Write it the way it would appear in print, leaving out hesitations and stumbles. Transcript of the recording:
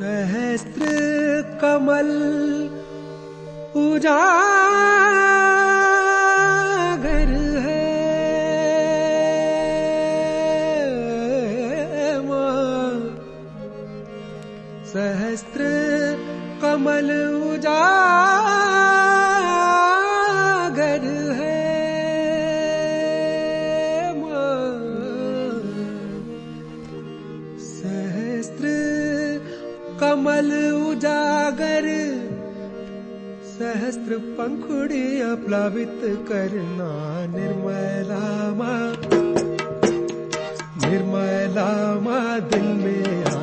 सहस्त्र कमल उजागर है मां, सहस्त्र कमल उजागर है मां, सहस्त्र कमल उजागर, सहस्त्र पंखुड़ियां प्लावित करना निर्मला मां, निर्मला मां दिल मेरा